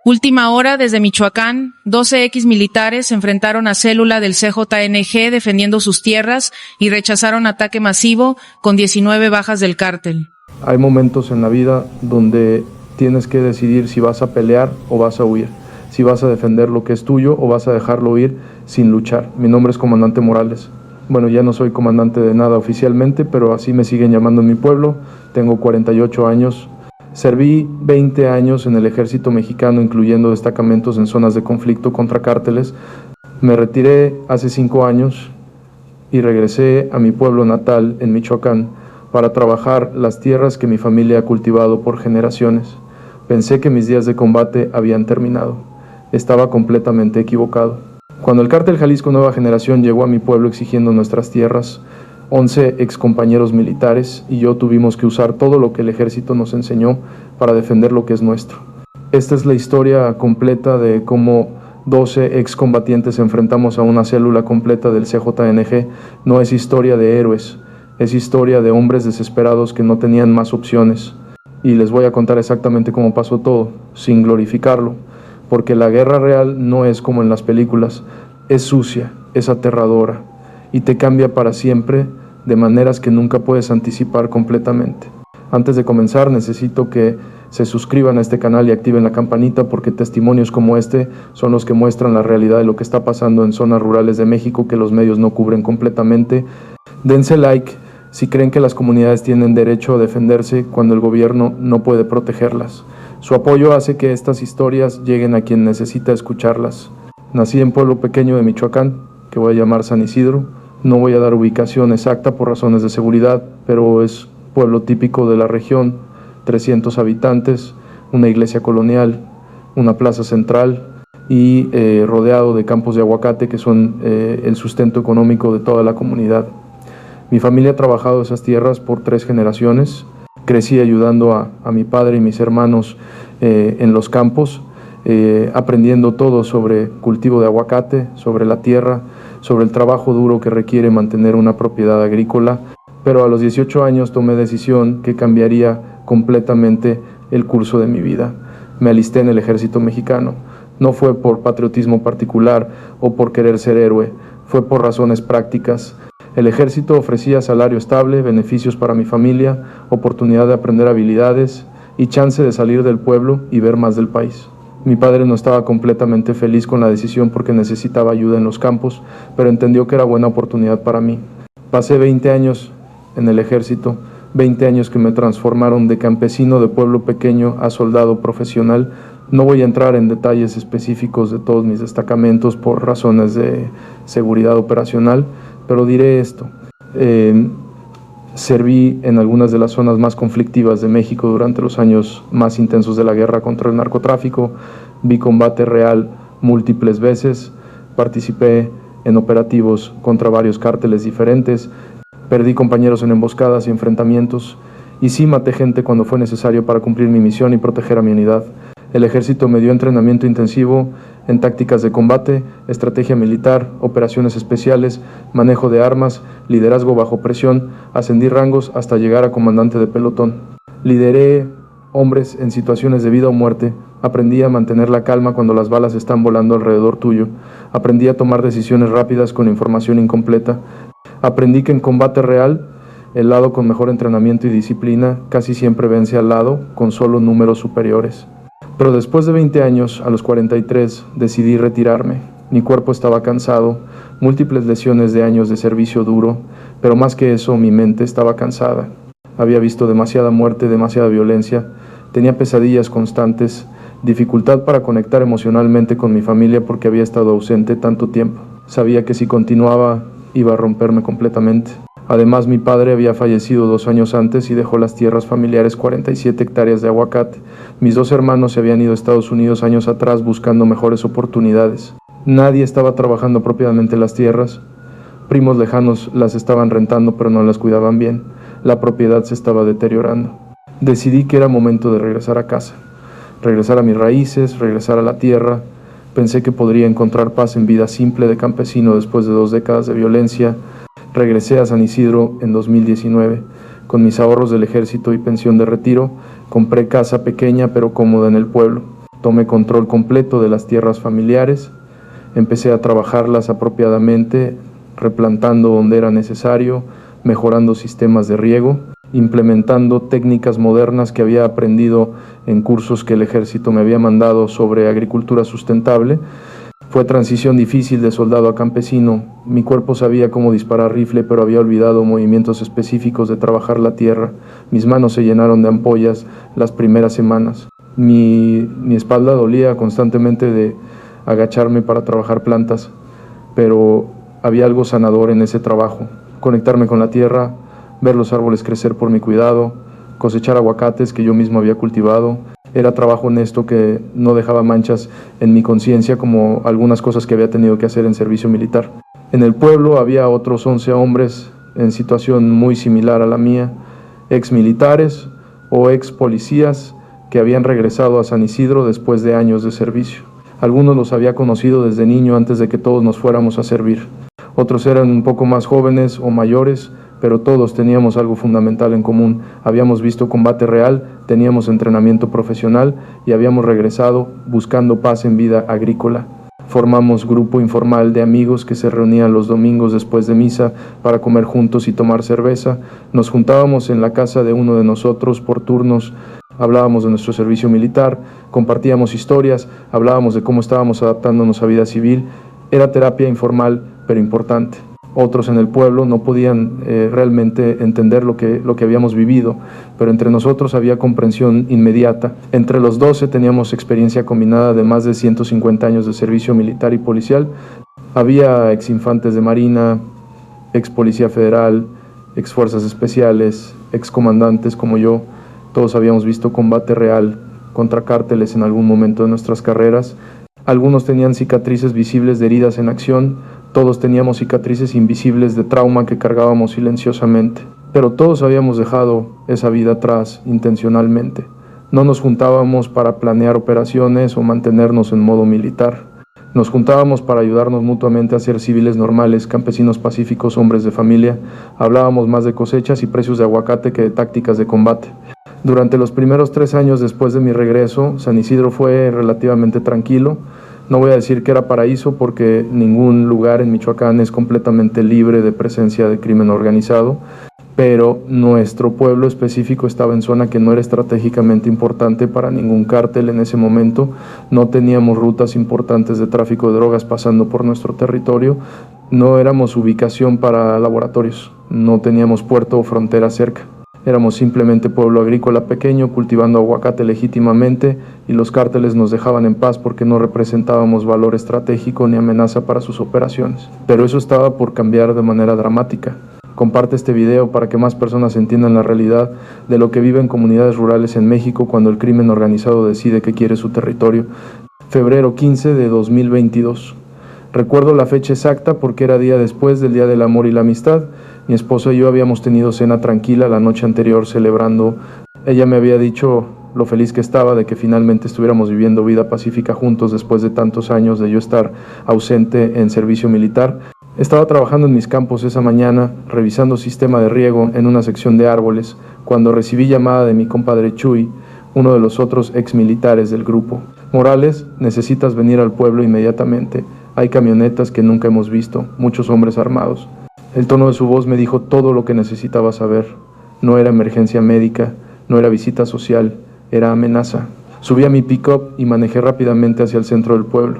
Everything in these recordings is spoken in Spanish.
Última hora desde Michoacán, 12X militares se enfrentaron a célula del CJNG defendiendo sus tierras y rechazaron ataque masivo con 19 bajas del cártel. Hay momentos en la vida donde tienes que decidir si vas a pelear o vas a huir, si vas a defender lo que es tuyo o vas a dejarlo ir sin luchar. Mi nombre es Comandante Morales. Bueno, ya no soy comandante de nada oficialmente, pero así me siguen llamando en mi pueblo. Tengo 48 años. Serví 20 años en el ejército mexicano, incluyendo destacamentos en zonas de conflicto contra cárteles. Me retiré hace 5 años y regresé a mi pueblo natal en Michoacán para trabajar las tierras que mi familia ha cultivado por generaciones. Pensé que mis días de combate habían terminado. Estaba completamente equivocado. Cuando el cártel Jalisco Nueva Generación llegó a mi pueblo exigiendo nuestras tierras, 11 excompañeros militares y yo tuvimos que usar todo lo que el ejército nos enseñó para defender lo que es nuestro. Esta es la historia completa de cómo 12 excombatientes enfrentamos a una célula completa del CJNG. No es historia de héroes, es historia de hombres desesperados que no tenían más opciones. Y les voy a contar exactamente cómo pasó todo, sin glorificarlo, porque la guerra real no es como en las películas, es sucia, es aterradora y te cambia para siempre de maneras que nunca puedes anticipar completamente. Antes de comenzar, necesito que se suscriban a este canal y activen la campanita porque testimonios como este son los que muestran la realidad de lo que está pasando en zonas rurales de México que los medios no cubren completamente. Dense like si creen que las comunidades tienen derecho a defenderse cuando el gobierno no puede protegerlas. Su apoyo hace que estas historias lleguen a quien necesita escucharlas. Nací en pueblo pequeño de Michoacán, que voy a llamar San Isidro. No voy a dar ubicación exacta por razones de seguridad, pero es pueblo típico de la región, 300 habitantes, una iglesia colonial, una plaza central y rodeado de campos de aguacate que son el sustento económico de toda la comunidad. Mi familia ha trabajado esas tierras por 3 generaciones. Crecí ayudando a mi padre y mis hermanos en los campos, aprendiendo todo sobre cultivo de aguacate, sobre la tierra, sobre el trabajo duro que requiere mantener una propiedad agrícola. Pero a los 18 años tomé decisión que cambiaría completamente el curso de mi vida. Me alisté en el ejército mexicano. No fue por patriotismo particular o por querer ser héroe, fue por razones prácticas. El ejército ofrecía salario estable, beneficios para mi familia, oportunidad de aprender habilidades y chance de salir del pueblo y ver más del país. Mi padre no estaba completamente feliz con la decisión porque necesitaba ayuda en los campos, pero entendió que era buena oportunidad para mí. Pasé 20 años en el ejército, 20 años que me transformaron de campesino de pueblo pequeño a soldado profesional. No voy a entrar en detalles específicos de todos mis destacamentos por razones de seguridad operacional, pero diré esto. Serví en algunas de las zonas más conflictivas de México durante los años más intensos de la guerra contra el narcotráfico. Vi combate real múltiples veces, participé en operativos contra varios cárteles diferentes, perdí compañeros en emboscadas y enfrentamientos, y sí maté gente cuando fue necesario para cumplir mi misión y proteger a mi unidad. El ejército me dio entrenamiento intensivo en tácticas de combate, estrategia militar, operaciones especiales, manejo de armas, liderazgo bajo presión, ascendí rangos hasta llegar a comandante de pelotón. Lideré hombres en situaciones de vida o muerte, aprendí a mantener la calma cuando las balas están volando alrededor tuyo, aprendí a tomar decisiones rápidas con información incompleta, aprendí que en combate real, el lado con mejor entrenamiento y disciplina casi siempre vence al lado con solo números superiores. Pero después de 20 años, a los 43, decidí retirarme. Mi cuerpo estaba cansado, múltiples lesiones de años de servicio duro, pero más que eso, mi mente estaba cansada. Había visto demasiada muerte, demasiada violencia, tenía pesadillas constantes, dificultad para conectar emocionalmente con mi familia porque había estado ausente tanto tiempo. Sabía que si continuaba, iba a romperme completamente. Además, mi padre había fallecido 2 años antes y dejó las tierras familiares 47 hectáreas de aguacate. Mis 2 hermanos se habían ido a Estados Unidos años atrás buscando mejores oportunidades. Nadie estaba trabajando propiamente las tierras. Primos lejanos las estaban rentando pero no las cuidaban bien. La propiedad se estaba deteriorando. Decidí que era momento de regresar a casa. Regresar a mis raíces, regresar a la tierra. Pensé que podría encontrar paz en vida simple de campesino después de 2 décadas de violencia. Regresé a San Isidro en 2019. Con mis ahorros del ejército y pensión de retiro, compré casa pequeña pero cómoda en el pueblo. tomé control completo de las tierras familiares, empecé a trabajarlas apropiadamente, replantando donde era necesario, mejorando sistemas de riego, implementando técnicas modernas que había aprendido en cursos que el ejército me había mandado sobre agricultura sustentable. Fue transición difícil de soldado a campesino. Mi cuerpo sabía cómo disparar rifle, pero había olvidado movimientos específicos de trabajar la tierra. Mis manos se llenaron de ampollas las primeras semanas. Mi espalda dolía constantemente de agacharme para trabajar plantas, pero había algo sanador en ese trabajo. Conectarme con la tierra, ver los árboles crecer por mi cuidado, cosechar aguacates que yo mismo había cultivado. Era trabajo honesto que no dejaba manchas en mi conciencia como algunas cosas que había tenido que hacer en servicio militar. En el pueblo había otros 11 hombres en situación muy similar a la mía, ex militares o ex policías que habían regresado a San Isidro después de años de servicio. Algunos los había conocido desde niño antes de que todos nos fuéramos a servir. Otros eran un poco más jóvenes o mayores, pero todos teníamos algo fundamental en común. Habíamos visto combate real, teníamos entrenamiento profesional y habíamos regresado buscando paz en vida agrícola. Formamos grupo informal de amigos que se reunían los domingos después de misa para comer juntos y tomar cerveza. Nos juntábamos en la casa de uno de nosotros por turnos, hablábamos de nuestro servicio militar, compartíamos historias, hablábamos de cómo estábamos adaptándonos a vida civil. Era terapia informal, pero importante. Otros en el pueblo no podían realmente entender lo que habíamos vivido, pero entre nosotros había comprensión inmediata. Entre los 12 teníamos experiencia combinada de más de 150 años de servicio militar y policial. Había ex infantes de marina, ex policía federal, ex fuerzas especiales, ex comandantes como yo. Todos habíamos visto combate real contra cárteles en algún momento de nuestras carreras. Algunos tenían cicatrices visibles de heridas en acción. Todos teníamos cicatrices invisibles de trauma que cargábamos silenciosamente, pero todos habíamos dejado esa vida atrás intencionalmente. No nos juntábamos para planear operaciones o mantenernos en modo militar. Nos juntábamos para ayudarnos mutuamente a ser civiles normales, campesinos pacíficos, hombres de familia. Hablábamos más de cosechas y precios de aguacate que de tácticas de combate. Durante los primeros 3 años después de mi regreso, San Isidro fue relativamente tranquilo. No voy a decir que era paraíso porque ningún lugar en Michoacán es completamente libre de presencia de crimen organizado, pero nuestro pueblo específico estaba en zona que no era estratégicamente importante para ningún cártel en ese momento. No teníamos rutas importantes de tráfico de drogas pasando por nuestro territorio. No éramos ubicación para laboratorios. No teníamos puerto o frontera cerca. Éramos simplemente pueblo agrícola pequeño, cultivando aguacate legítimamente, y los cárteles nos dejaban en paz porque no representábamos valor estratégico ni amenaza para sus operaciones. Pero eso estaba por cambiar de manera dramática. Comparte este video para que más personas entiendan la realidad de lo que viven comunidades rurales en México cuando el crimen organizado decide que quiere su territorio. Febrero 15 de 2022. Recuerdo la fecha exacta porque era día después del Día del Amor y la Amistad. Mi esposa y yo habíamos tenido cena tranquila la noche anterior celebrando. Ella me había dicho lo feliz que estaba de que finalmente estuviéramos viviendo vida pacífica juntos después de tantos años de yo estar ausente en servicio militar. Estaba trabajando en mis campos esa mañana, revisando sistema de riego en una sección de árboles, cuando recibí llamada de mi compadre Chuy, uno de los otros ex militares del grupo. Morales, necesitas venir al pueblo inmediatamente. Hay camionetas que nunca hemos visto, muchos hombres armados. El tono de su voz me dijo todo lo que necesitaba saber. No era emergencia médica, no era visita social, era amenaza. Subí a mi pick-up y manejé rápidamente hacia el centro del pueblo.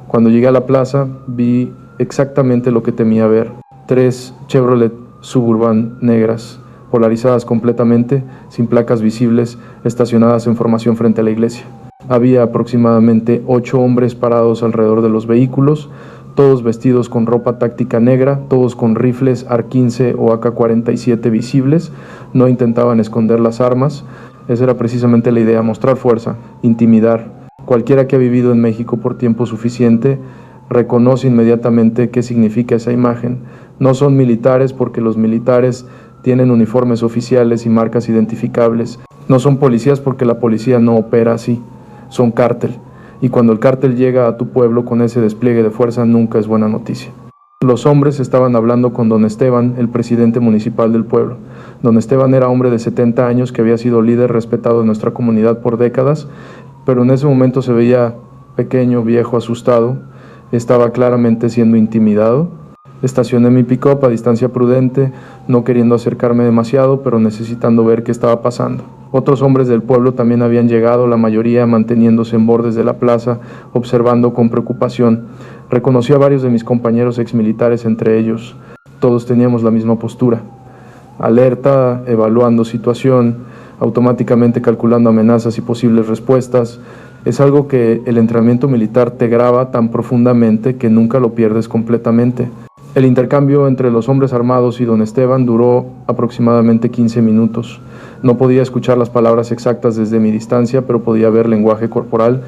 Cuando llegué a la plaza, vi exactamente lo que temía ver. 3 Chevrolet Suburban negras, polarizadas completamente, sin placas visibles, estacionadas en formación frente a la iglesia. Había aproximadamente 8 hombres parados alrededor de los vehículos, todos vestidos con ropa táctica negra, todos con rifles AR-15 o AK-47 visibles. No intentaban esconder las armas. Esa era precisamente la idea, mostrar fuerza, intimidar. Cualquiera que ha vivido en México por tiempo suficiente reconoce inmediatamente qué significa esa imagen. No son militares porque los militares tienen uniformes oficiales y marcas identificables. No son policías porque la policía no opera así. Son cártel. Y cuando el cártel llega a tu pueblo con ese despliegue de fuerza, nunca es buena noticia. Los hombres estaban hablando con don Esteban, el presidente municipal del pueblo. Don Esteban era hombre de 70 años que había sido líder respetado de nuestra comunidad por décadas, pero en ese momento se veía pequeño, viejo, asustado. Estaba claramente siendo intimidado. Estacioné mi pick-up a distancia prudente, no queriendo acercarme demasiado, pero necesitando ver qué estaba pasando. Otros hombres del pueblo también habían llegado, la mayoría manteniéndose en bordes de la plaza, observando con preocupación. Reconocí a varios de mis compañeros exmilitares entre ellos. Todos teníamos la misma postura. Alerta, evaluando situación, automáticamente calculando amenazas y posibles respuestas. Es algo que el entrenamiento militar te graba tan profundamente que nunca lo pierdes completamente. El intercambio entre los hombres armados y don Esteban duró aproximadamente 15 minutos. No podía escuchar las palabras exactas desde mi distancia, pero podía ver lenguaje corporal.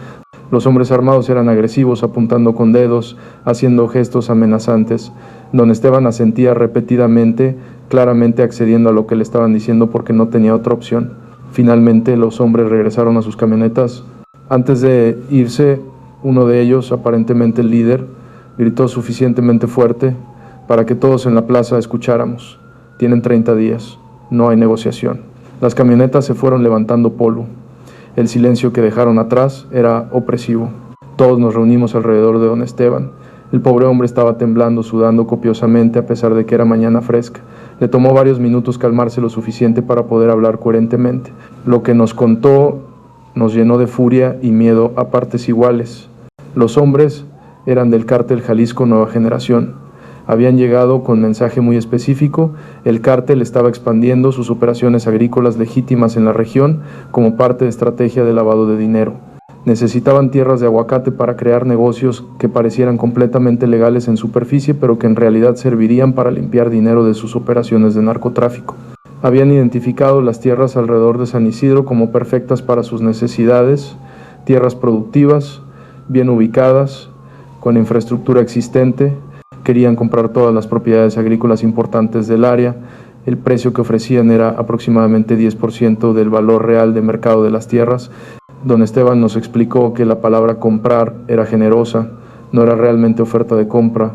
Los hombres armados eran agresivos, apuntando con dedos, haciendo gestos amenazantes. Don Esteban asentía repetidamente, claramente accediendo a lo que le estaban diciendo porque no tenía otra opción. Finalmente los hombres regresaron a sus camionetas. Antes de irse, uno de ellos, aparentemente el líder, gritó suficientemente fuerte para que todos en la plaza escucháramos. Tienen 30 días, no hay negociación. Las camionetas se fueron levantando polvo. El silencio que dejaron atrás era opresivo. Todos nos reunimos alrededor de don Esteban. El pobre hombre estaba temblando, sudando copiosamente a pesar de que era mañana fresca. Le tomó varios minutos calmarse lo suficiente para poder hablar coherentemente. Lo que nos contó nos llenó de furia y miedo a partes iguales. Los hombres eran del cártel Jalisco Nueva Generación. Habían llegado con mensaje muy específico. El cártel estaba expandiendo sus operaciones agrícolas legítimas en la región como parte de estrategia de lavado de dinero. Necesitaban tierras de aguacate para crear negocios que parecieran completamente legales en superficie, pero que en realidad servirían para limpiar dinero de sus operaciones de narcotráfico. Habían identificado las tierras alrededor de San Isidro como perfectas para sus necesidades, tierras productivas, bien ubicadas, con infraestructura existente. Querían comprar todas las propiedades agrícolas importantes del área. El precio que ofrecían era aproximadamente 10% del valor real de mercado de las tierras. Don Esteban nos explicó que la palabra comprar era generosa, no era realmente oferta de compra,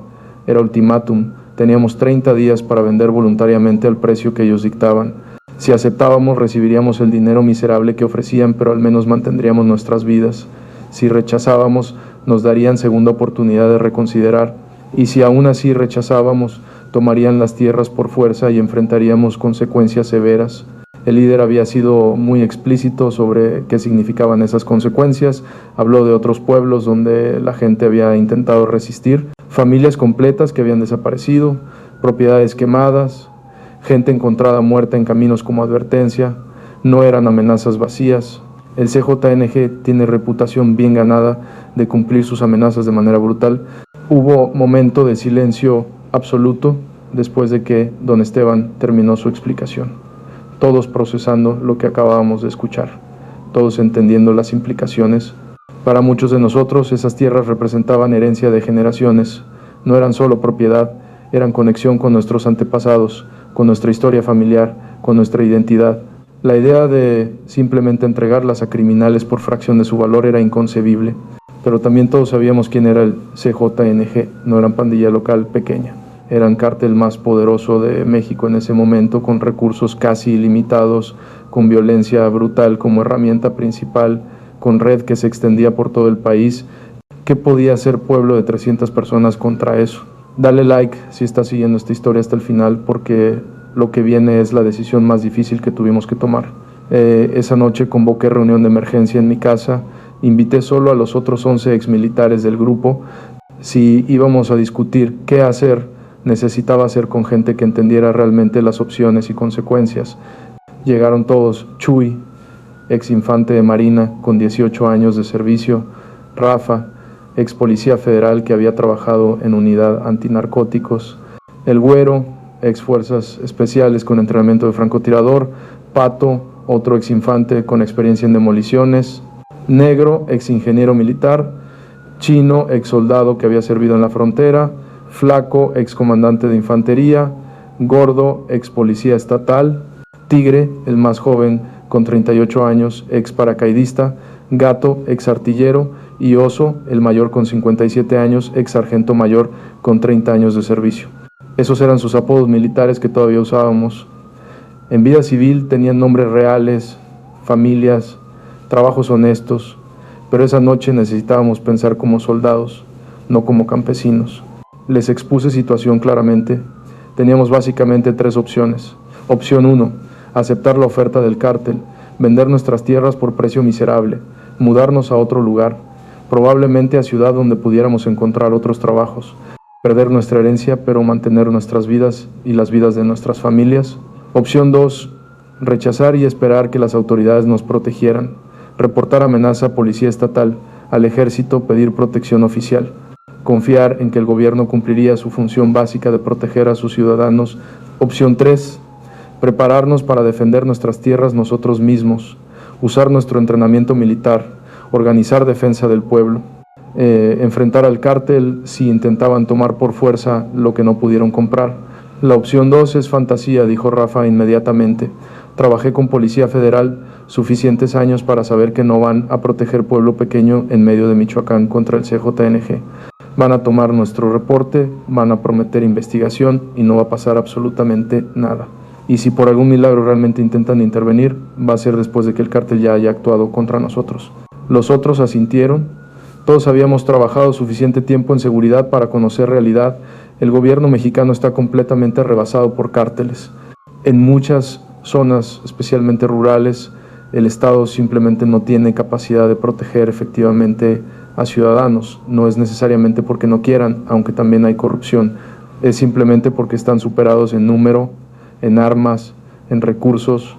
era ultimátum. Teníamos 30 días para vender voluntariamente al precio que ellos dictaban. Si aceptábamos, recibiríamos el dinero miserable que ofrecían, pero al menos mantendríamos nuestras vidas. Si rechazábamos, nos darían segunda oportunidad de reconsiderar. Y si aún así rechazábamos, tomarían las tierras por fuerza y enfrentaríamos consecuencias severas. El líder había sido muy explícito sobre qué significaban esas consecuencias. Habló de otros pueblos donde la gente había intentado resistir, familias completas que habían desaparecido, propiedades quemadas, gente encontrada muerta en caminos como advertencia. No eran amenazas vacías. El CJNG tiene reputación bien ganada de cumplir sus amenazas de manera brutal. Hubo momento de silencio absoluto después de que don Esteban terminó su explicación. Todos procesando lo que acabábamos de escuchar, todos entendiendo las implicaciones. Para muchos de nosotros esas tierras representaban herencia de generaciones, no eran solo propiedad, eran conexión con nuestros antepasados, con nuestra historia familiar, con nuestra identidad. La idea de simplemente entregarlas a criminales por fracción de su valor era inconcebible, pero también todos sabíamos quién era el CJNG, no eran pandilla local pequeña. Eran cártel más poderoso de México en ese momento, con recursos casi ilimitados, con violencia brutal como herramienta principal, con red que se extendía por todo el país. ¿Qué podía hacer pueblo de 300 personas contra eso? Dale like si estás siguiendo esta historia hasta el final, porque lo que viene es la decisión más difícil que tuvimos que tomar. Esa noche convoqué reunión de emergencia en mi casa, invité solo a los otros 11 exmilitares del grupo. Si íbamos a discutir qué hacer, necesitaba ser con gente que entendiera realmente las opciones y consecuencias. Llegaron todos: Chuy, ex infante de Marina con 18 años de servicio; Rafa, ex policía federal que había trabajado en unidad antinarcóticos; el Güero, ex fuerzas especiales con entrenamiento de francotirador; Pato, otro ex infante con experiencia en demoliciones; Negro, ex ingeniero militar; Chino, ex soldado que había servido en la frontera; Flaco, ex comandante de infantería; Gordo, ex policía estatal; Tigre, el más joven con 38 años, ex paracaidista; Gato, ex artillero; y Oso, el mayor con 57 años, ex sargento mayor con 30 años de servicio. Esos eran sus apodos militares que todavía usábamos. En vida civil tenían nombres reales, familias, trabajos honestos. pero esa noche necesitábamos pensar como soldados, no como campesinos. Les expuse situación claramente. Teníamos básicamente 3 opciones. Opción 1, aceptar la oferta del cártel, vender nuestras tierras por precio miserable, mudarnos a otro lugar, probablemente a ciudad donde pudiéramos encontrar otros trabajos, perder nuestra herencia pero mantener nuestras vidas y las vidas de nuestras familias. Opción 2, rechazar y esperar que las autoridades nos protegieran, reportar amenaza a policía estatal, al ejército, pedir protección oficial, confiar en que el gobierno cumpliría su función básica de proteger a sus ciudadanos. Opción 3, prepararnos para defender nuestras tierras nosotros mismos, usar nuestro entrenamiento militar, organizar defensa del pueblo, enfrentar al cártel si intentaban tomar por fuerza lo que no pudieron comprar. La opción 2 es fantasía, dijo Rafa inmediatamente. Trabajé con Policía Federal suficientes años para saber que no van a proteger pueblo pequeño en medio de Michoacán contra el CJNG. Van a tomar nuestro reporte, van a prometer investigación y no va a pasar absolutamente nada. Y si por algún milagro realmente intentan intervenir, va a ser después de que el cártel ya haya actuado contra nosotros. Los otros asintieron. Todos habíamos trabajado suficiente tiempo en seguridad para conocer realidad. El gobierno mexicano está completamente rebasado por cárteles. En muchas zonas, especialmente rurales, el Estado simplemente no tiene capacidad de proteger efectivamente a ciudadanos. No es necesariamente porque no quieran, aunque también hay corrupción. Es simplemente porque están superados en número, en armas, en recursos.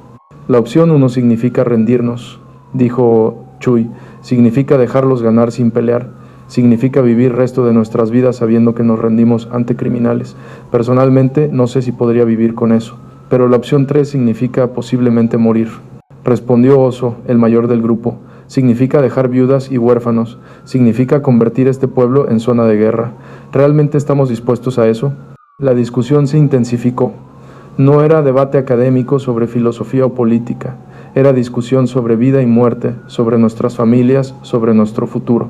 La opción 1 significa rendirnos, dijo Chuy. Significa dejarlos ganar sin pelear. Significa vivir el resto de nuestras vidas sabiendo que nos rendimos ante criminales. Personalmente no sé si podría vivir con eso, pero la opción 3 significa posiblemente morir. Respondió Oso, el mayor del grupo. Significa dejar viudas y huérfanos. Significa convertir este pueblo en zona de guerra. ¿Realmente estamos dispuestos a eso? La discusión se intensificó. No era debate académico sobre filosofía o política. Era discusión sobre vida y muerte, sobre nuestras familias, sobre nuestro futuro.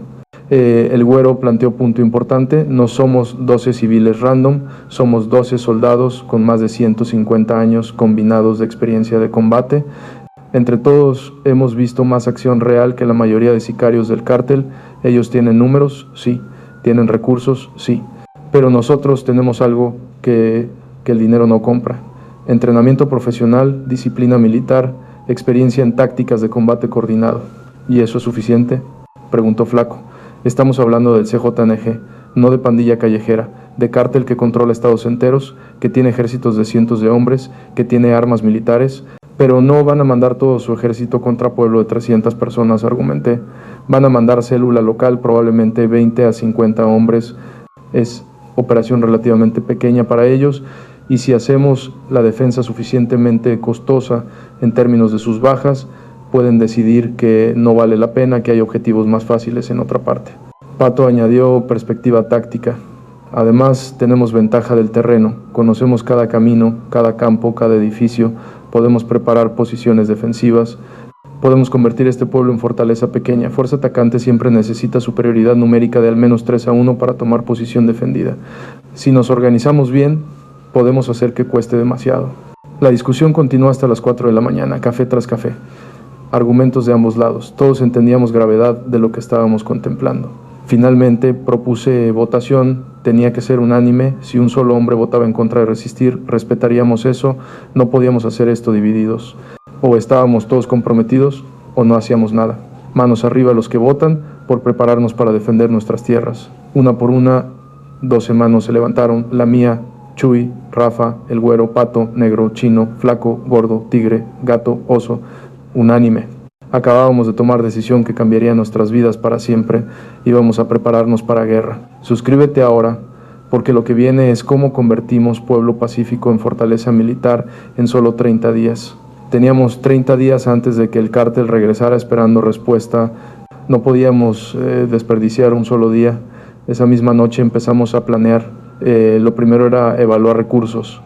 El güero planteó punto importante: no somos 12 civiles random, somos 12 soldados con más de 150 años combinados de experiencia de combate. Entre todos hemos visto más acción real que la mayoría de sicarios del cártel. Ellos tienen números, sí. Tienen recursos, sí. Pero nosotros tenemos algo que el dinero no compra: entrenamiento profesional, disciplina militar, experiencia en tácticas de combate coordinado. ¿Y eso es suficiente?, preguntó Flaco. Estamos hablando del CJNG, no de pandilla callejera, de cártel que controla estados enteros, que tiene ejércitos de cientos de hombres, que tiene armas militares, pero no van a mandar todo su ejército contra pueblo de 300 personas, argumenté. Van a mandar célula local, probablemente 20 a 50 hombres. Es operación relativamente pequeña para ellos, y si hacemos la defensa suficientemente costosa en términos de sus bajas, pueden decidir que no vale la pena, que hay objetivos más fáciles en otra parte. Pato añadió perspectiva táctica. Además, tenemos ventaja del terreno, conocemos cada camino, cada campo, cada edificio, podemos preparar posiciones defensivas, podemos convertir este pueblo en fortaleza pequeña. Fuerza atacante siempre necesita superioridad numérica de al menos 3-1 para tomar posición defendida. Si nos organizamos bien, podemos hacer que cueste demasiado. La discusión continuó hasta las 4 de la mañana, café tras café. Argumentos de ambos lados. Todos entendíamos gravedad de lo que estábamos contemplando. Finalmente propuse votación. Tenía que ser unánime. Si un solo hombre votaba en contra de resistir, respetaríamos eso. No podíamos hacer esto divididos. O estábamos todos comprometidos o no hacíamos nada. Manos arriba los que votan por prepararnos para defender nuestras tierras. Una por una, 12 manos se levantaron. La mía, Chuy, Rafa, el güero, Pato, negro, chino, flaco, gordo, tigre, gato, oso. Unánime. Acabábamos de tomar decisión que cambiaría nuestras vidas para siempre. Íbamos a prepararnos para guerra. Suscríbete ahora, porque lo que viene es cómo convertimos Pueblo Pacífico en fortaleza militar en solo 30 días. Teníamos 30 días antes de que el cártel regresara esperando respuesta. No podíamos desperdiciar un solo día. Esa misma noche empezamos a planear. Lo primero era evaluar recursos.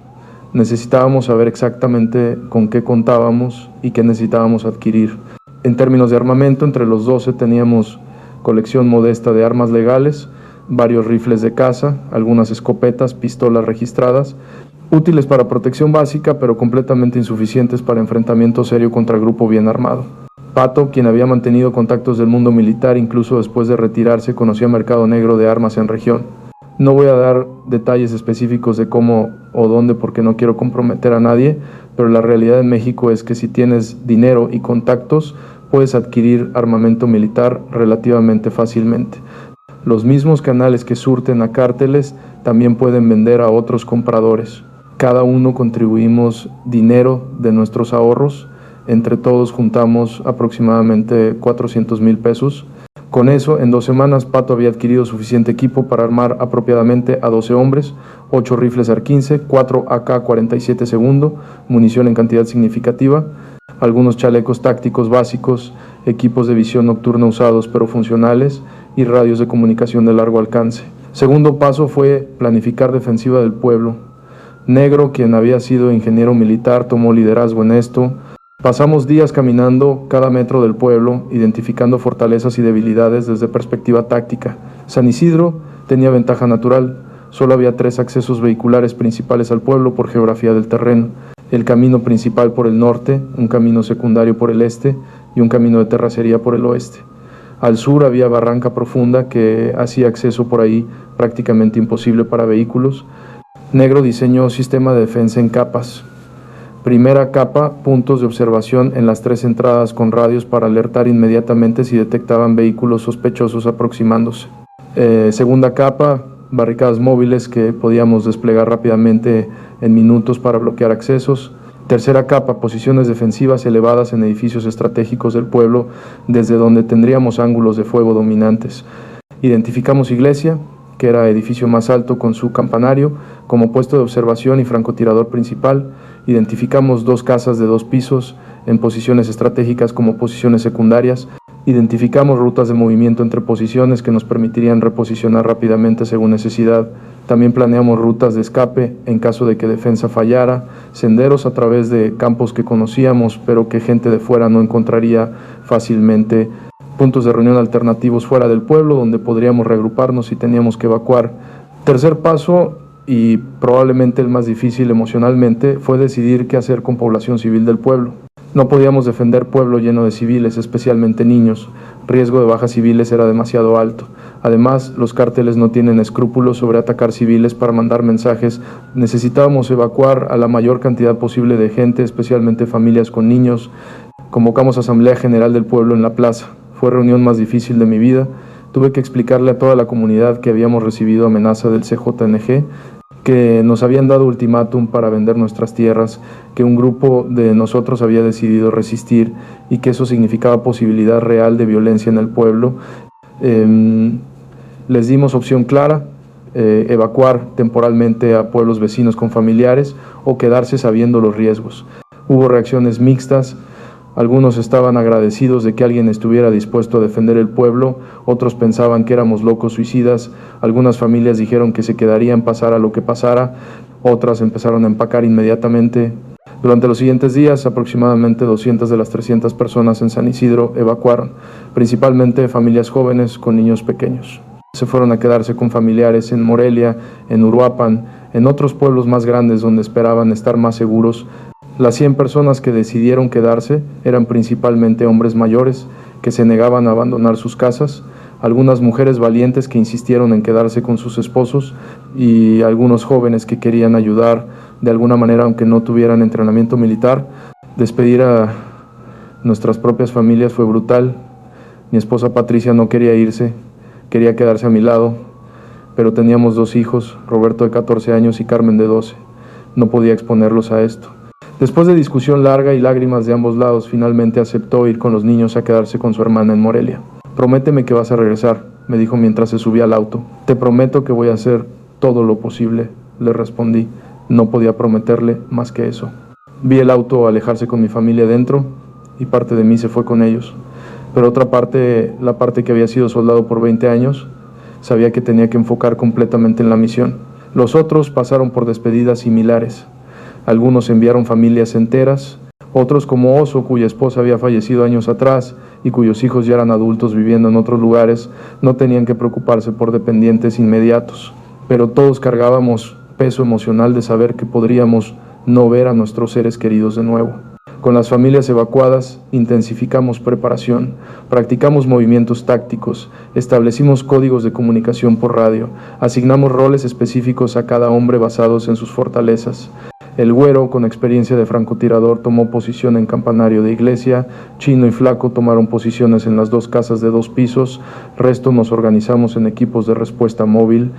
Necesitábamos saber exactamente con qué contábamos y qué necesitábamos adquirir. En términos de armamento, entre los 12 teníamos colección modesta de armas legales, varios rifles de caza, algunas escopetas, pistolas registradas, útiles para protección básica, pero completamente insuficientes para enfrentamiento serio contra grupo bien armado. Pato, quien había mantenido contactos del mundo militar incluso después de retirarse, conocía mercado negro de armas en región. No voy a dar detalles específicos de cómo o dónde porque no quiero comprometer a nadie, pero la realidad en México es que si tienes dinero y contactos, puedes adquirir armamento militar relativamente fácilmente. Los mismos canales que surten a cárteles también pueden vender a otros compradores. Cada uno contribuimos dinero de nuestros ahorros. Entre todos juntamos aproximadamente 400,000 pesos. Con eso, en 2 semanas, Pato había adquirido suficiente equipo para armar apropiadamente a 12 hombres, 8 rifles AR-15, 4 AK-47 segundo, munición en cantidad significativa, algunos chalecos tácticos básicos, equipos de visión nocturna usados pero funcionales y radios de comunicación de largo alcance. Segundo paso fue planificar defensiva del pueblo. Negro, quien había sido ingeniero militar, tomó liderazgo en esto. Pasamos días caminando cada metro del pueblo, identificando fortalezas y debilidades desde perspectiva táctica. San Isidro tenía ventaja natural. Solo había 3 accesos vehiculares principales al pueblo por geografía del terreno. El camino principal por el norte, un camino secundario por el este y un camino de terracería por el oeste. Al sur había barranca profunda que hacía acceso por ahí prácticamente imposible para vehículos. Negro diseñó sistema de defensa en capas. Primera capa, puntos de observación en las 3 entradas con radios para alertar inmediatamente si detectaban vehículos sospechosos aproximándose. Segunda capa, barricadas móviles que podíamos desplegar rápidamente en minutos para bloquear accesos. Tercera capa, posiciones defensivas elevadas en edificios estratégicos del pueblo desde donde tendríamos ángulos de fuego dominantes. Identificamos iglesia, que era edificio más alto con su campanario, como puesto de observación y francotirador principal. Identificamos 2 casas de 2 pisos en posiciones estratégicas como posiciones secundarias. Identificamos rutas de movimiento entre posiciones que nos permitirían reposicionar rápidamente según necesidad. También planeamos rutas de escape en caso de que defensa fallara, senderos a través de campos que conocíamos pero que gente de fuera no encontraría fácilmente, puntos de reunión alternativos fuera del pueblo donde podríamos reagruparnos si teníamos que evacuar. Tercer paso, y probablemente el más difícil emocionalmente, fue decidir qué hacer con población civil del pueblo. No podíamos defender pueblo lleno de civiles, especialmente niños. Riesgo de bajas civiles era demasiado alto. Además, los cárteles no tienen escrúpulos sobre atacar civiles para mandar mensajes. Necesitábamos evacuar a la mayor cantidad posible de gente, especialmente familias con niños. Convocamos asamblea general del pueblo en la plaza. Fue la reunión más difícil de mi vida. Tuve que explicarle a toda la comunidad que habíamos recibido amenaza del CJNG, que nos habían dado ultimátum para vender nuestras tierras, que un grupo de nosotros había decidido resistir y que eso significaba posibilidad real de violencia en el pueblo. Les dimos opción clara, evacuar temporalmente a pueblos vecinos con familiares o quedarse sabiendo los riesgos. Hubo reacciones mixtas. Algunos estaban agradecidos de que alguien estuviera dispuesto a defender el pueblo, otros pensaban que éramos locos suicidas, algunas familias dijeron que se quedarían pasara lo que pasara, otras empezaron a empacar inmediatamente. Durante los siguientes días, aproximadamente 200 de las 300 personas en San Isidro evacuaron, principalmente familias jóvenes con niños pequeños. Se fueron a quedarse con familiares en Morelia, en Uruapan, en otros pueblos más grandes donde esperaban estar más seguros. Las 100 personas que decidieron quedarse eran principalmente hombres mayores que se negaban a abandonar sus casas, algunas mujeres valientes que insistieron en quedarse con sus esposos y algunos jóvenes que querían ayudar de alguna manera aunque no tuvieran entrenamiento militar. Despedir a nuestras propias familias fue brutal. Mi esposa Patricia no quería irse, quería quedarse a mi lado, pero teníamos 2 hijos, Roberto de 14 años y Carmen de 12. No podía exponerlos a esto. Después de discusión larga y lágrimas de ambos lados, finalmente aceptó ir con los niños a quedarse con su hermana en Morelia. Prométeme que vas a regresar, me dijo mientras se subía al auto. Te prometo que voy a hacer todo lo posible, le respondí. No podía prometerle más que eso. Vi el auto alejarse con mi familia dentro y parte de mí se fue con ellos. Pero otra parte, la parte que había sido soldado por 20 años, sabía que tenía que enfocar completamente en la misión. Los otros pasaron por despedidas similares. Algunos enviaron familias enteras, otros como Oso, cuya esposa había fallecido años atrás y cuyos hijos ya eran adultos viviendo en otros lugares, no tenían que preocuparse por dependientes inmediatos. Pero todos cargábamos peso emocional de saber que podríamos no ver a nuestros seres queridos de nuevo. Con las familias evacuadas, intensificamos preparación, practicamos movimientos tácticos, establecimos códigos de comunicación por radio, asignamos roles específicos a cada hombre basados en sus fortalezas. El güero, con experiencia de francotirador, tomó posición en campanario de iglesia, Chino y Flaco tomaron posiciones en las 2 casas de 2 pisos, resto nos organizamos en equipos de respuesta móvil,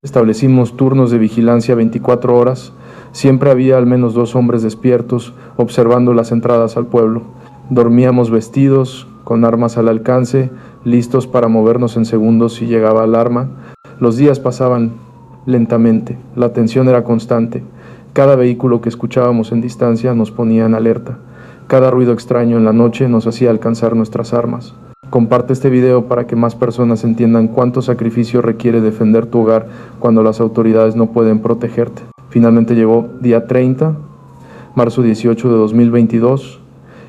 establecimos turnos de vigilancia 24 horas, siempre había al menos 2 hombres despiertos, observando las entradas al pueblo. Dormíamos vestidos, con armas al alcance, listos para movernos en segundos si llegaba alarma. Los días pasaban lentamente, la tensión era constante. Cada vehículo que escuchábamos en distancia nos ponía en alerta. Cada ruido extraño en la noche nos hacía alcanzar nuestras armas. Comparte este video para que más personas entiendan cuánto sacrificio requiere defender tu hogar cuando las autoridades no pueden protegerte. Finalmente llegó día 30, marzo 18 de 2022,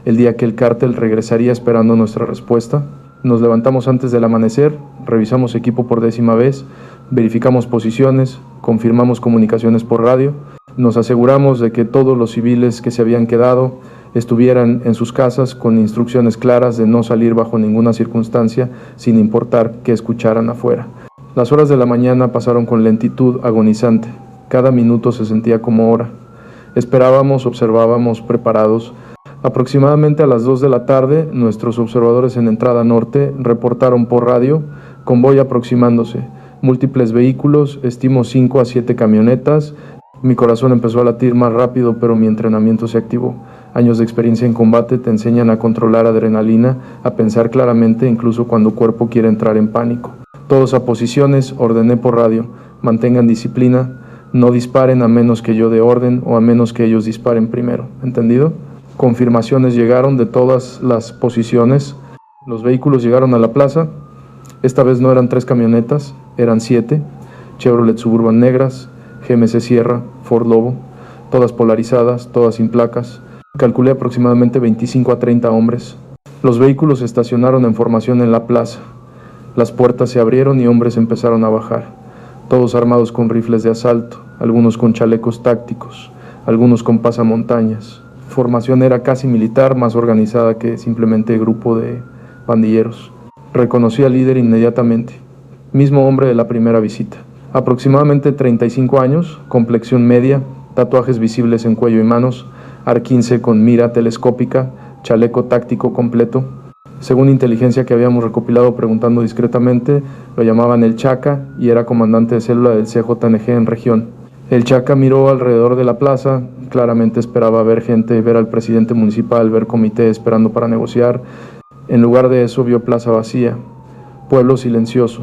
el día que el cártel regresaría esperando nuestra respuesta. Nos levantamos antes del amanecer, revisamos equipo por 10ª vez, verificamos posiciones, confirmamos comunicaciones por radio, nos aseguramos de que todos los civiles que se habían quedado estuvieran en sus casas con instrucciones claras de no salir bajo ninguna circunstancia, sin importar qué escucharan afuera. Las horas de la mañana pasaron con lentitud agonizante. Cada minuto se sentía como hora. Esperábamos, observábamos, preparados. Aproximadamente a las 2 de la tarde, nuestros observadores en entrada norte reportaron por radio convoy aproximándose, múltiples vehículos, estimo 5 a 7 camionetas. Mi corazón empezó a latir más rápido, pero mi entrenamiento se activó. Años de experiencia en combate te enseñan a controlar adrenalina, a pensar claramente, incluso cuando el cuerpo quiere entrar en pánico. Todos a posiciones, ordené por radio, mantengan disciplina, no disparen a menos que yo dé orden o a menos que ellos disparen primero. ¿Entendido? Confirmaciones llegaron de todas las posiciones. Los vehículos llegaron a la plaza. Esta vez no eran 3 camionetas, eran 7. Chevrolet Suburban negras, GMC Sierra, Ford Lobo, todas polarizadas, todas sin placas. Calculé aproximadamente 25 a 30 hombres. Los vehículos se estacionaron en formación en la plaza. Las puertas se abrieron y hombres empezaron a bajar, todos armados con rifles de asalto, algunos con chalecos tácticos, algunos con pasamontañas. Formación era casi militar, más organizada que simplemente grupo de pandilleros. Reconocí al líder inmediatamente, mismo hombre de la primera visita. Aproximadamente 35 años, complexión media, tatuajes visibles en cuello y manos, AR-15 con mira telescópica, chaleco táctico completo. Según inteligencia que habíamos recopilado preguntando discretamente, lo llamaban el Chaca y era comandante de célula del CJNG en región. El Chaca miró alrededor de la plaza, claramente esperaba ver gente, ver al presidente municipal, ver comité esperando para negociar. En lugar de eso vio plaza vacía, pueblo silencioso,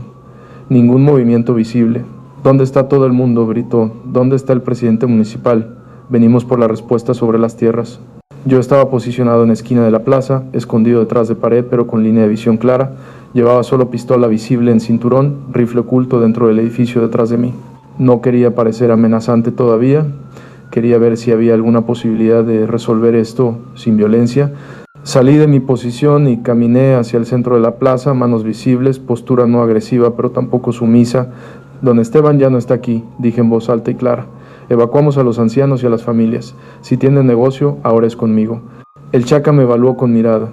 ningún movimiento visible. ¿Dónde está todo el mundo?, gritó. ¿Dónde está el presidente municipal? Venimos por la respuesta sobre las tierras. Yo estaba posicionado en la esquina de la plaza, escondido detrás de pared pero con línea de visión clara. Llevaba solo pistola visible en cinturón, rifle oculto dentro del edificio detrás de mí. No quería parecer amenazante todavía, quería ver si había alguna posibilidad de resolver esto sin violencia. Salí de mi posición y caminé hacia el centro de la plaza, manos visibles, postura no agresiva pero tampoco sumisa. Don Esteban ya no está aquí, dije en voz alta y clara. Evacuamos a los ancianos y a las familias. Si tienen negocio, ahora es conmigo. El Chaca me evaluó con mirada.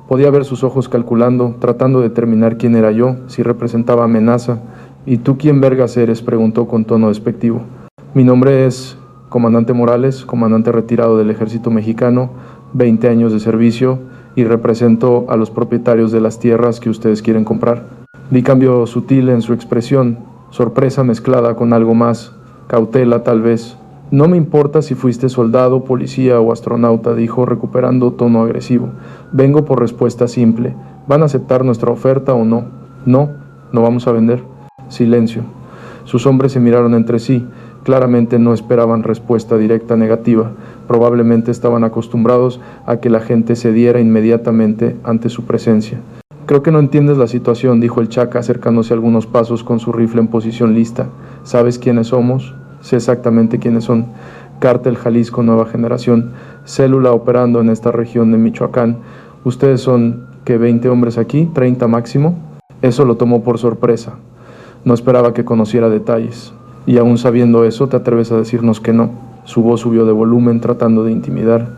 Podía ver sus ojos calculando, tratando de determinar quién era yo, si representaba amenaza. ¿Y tú quién vergas eres?, preguntó con tono despectivo. Mi nombre es Comandante Morales, comandante retirado del Ejército Mexicano, 20 años de servicio, y represento a los propietarios de las tierras que ustedes quieren comprar. Vi cambio sutil en su expresión, sorpresa mezclada con algo más, cautela tal vez. No me importa si fuiste soldado, policía o astronauta, dijo recuperando tono agresivo. Vengo por respuesta simple. ¿Van a aceptar nuestra oferta o no? No, no vamos a vender. Silencio. Sus hombres se miraron entre sí. Claramente no esperaban respuesta directa negativa. Probablemente estaban acostumbrados a que la gente cediera inmediatamente ante su presencia. Creo que no entiendes la situación, dijo el Chaca acercándose algunos pasos con su rifle en posición lista. ¿Sabes quiénes somos? Sé exactamente quiénes son. Cártel Jalisco Nueva Generación, célula operando en esta región de Michoacán. Ustedes son, ¿qué, 20 hombres aquí? ¿30 máximo? Eso lo tomó por sorpresa. No esperaba que conociera detalles. Y aún sabiendo eso, ¿te atreves a decirnos que no? Su voz subió de volumen tratando de intimidar.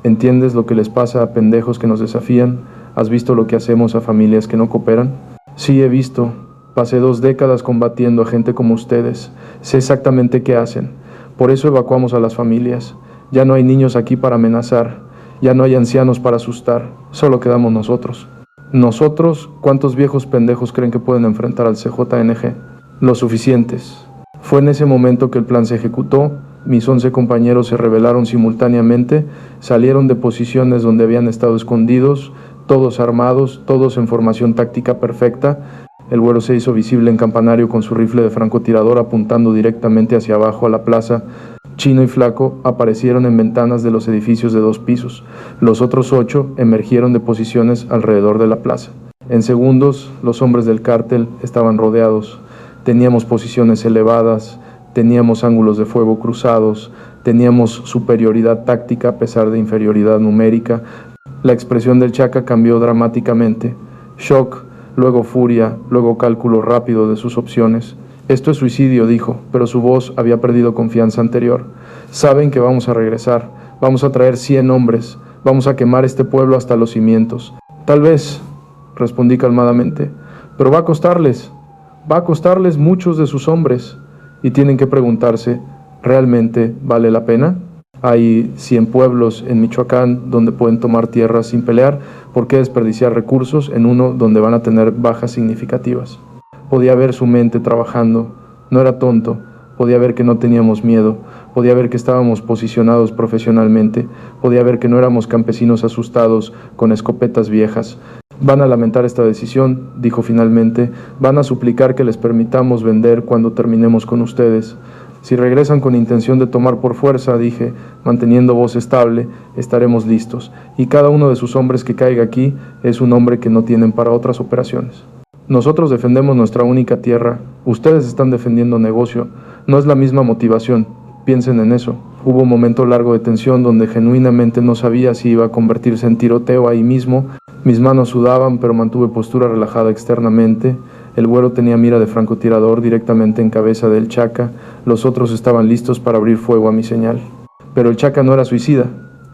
¿Entiendes lo que les pasa a pendejos que nos desafían? ¿Has visto lo que hacemos a familias que no cooperan? Sí, he visto. Pasé 2 décadas combatiendo a gente como ustedes. Sé exactamente qué hacen. Por eso evacuamos a las familias. Ya no hay niños aquí para amenazar. Ya no hay ancianos para asustar. Solo quedamos nosotros. ¿Nosotros? ¿Cuántos viejos pendejos creen que pueden enfrentar al CJNG? Los suficientes. Fue en ese momento que el plan se ejecutó. Mis 11 compañeros se rebelaron simultáneamente, salieron de posiciones donde habían estado escondidos, todos armados, todos en formación táctica perfecta. El güero se hizo visible en campanario con su rifle de francotirador apuntando directamente hacia abajo a la plaza. Chino y Flaco aparecieron en ventanas de los edificios de 2 pisos. Los otros 8 emergieron de posiciones alrededor de la plaza. En segundos, los hombres del cártel estaban rodeados. Teníamos posiciones elevadas, teníamos ángulos de fuego cruzados, teníamos superioridad táctica a pesar de inferioridad numérica. La expresión del Chaca cambió dramáticamente. Shock, luego furia, luego cálculo rápido de sus opciones. Esto es suicidio, dijo, pero su voz había perdido confianza anterior. Saben que vamos a regresar, vamos a traer 100 hombres, vamos a quemar este pueblo hasta los cimientos. Tal vez, respondí calmadamente, pero va a costarles muchos de sus hombres. Y tienen que preguntarse, ¿realmente vale la pena? Hay 100 pueblos en Michoacán donde pueden tomar tierras sin pelear. ¿Por qué desperdiciar recursos en uno donde van a tener bajas significativas? Podía ver su mente trabajando. No era tonto. Podía ver que no teníamos miedo. Podía ver que estábamos posicionados profesionalmente. Podía ver que no éramos campesinos asustados con escopetas viejas. Van a lamentar esta decisión, dijo finalmente. Van a suplicar que les permitamos vender cuando terminemos con ustedes. Si regresan con intención de tomar por fuerza, dije, manteniendo voz estable, estaremos listos. Y cada uno de sus hombres que caiga aquí es un hombre que no tienen para otras operaciones. Nosotros defendemos nuestra única tierra. Ustedes están defendiendo negocio. No es la misma motivación. Piensen en eso. Hubo un momento largo de tensión donde genuinamente no sabía si iba a convertirse en tiroteo ahí mismo. Mis manos sudaban, pero mantuve postura relajada externamente. El güero tenía mira de francotirador directamente en cabeza del Chaca. Los otros estaban listos para abrir fuego a mi señal. Pero el Chaca no era suicida.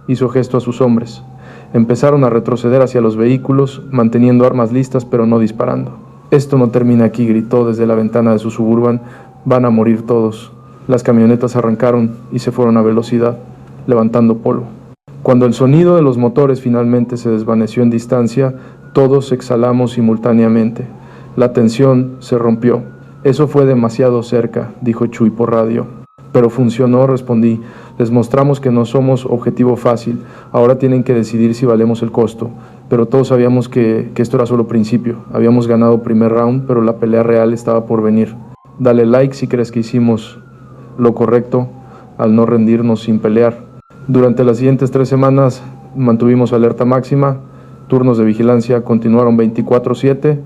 Hizo gesto a sus hombres. Empezaron a retroceder hacia los vehículos, manteniendo armas listas pero no disparando. Esto no termina aquí, gritó desde la ventana de su Suburban. Van a morir todos. Las camionetas arrancaron y se fueron a velocidad, levantando polvo. Cuando el sonido de los motores finalmente se desvaneció en distancia, todos exhalamos simultáneamente. La tensión se rompió. Eso fue demasiado cerca, dijo Chuy por radio. Pero funcionó, respondí. Les mostramos que no somos objetivo fácil. Ahora tienen que decidir si valemos el costo. Pero todos sabíamos que esto era solo principio. Habíamos ganado primer round, pero la pelea real estaba por venir. Dale like si crees que hicimos lo correcto al no rendirnos sin pelear. Durante las siguientes 3 semanas mantuvimos alerta máxima, turnos de vigilancia continuaron 24/7,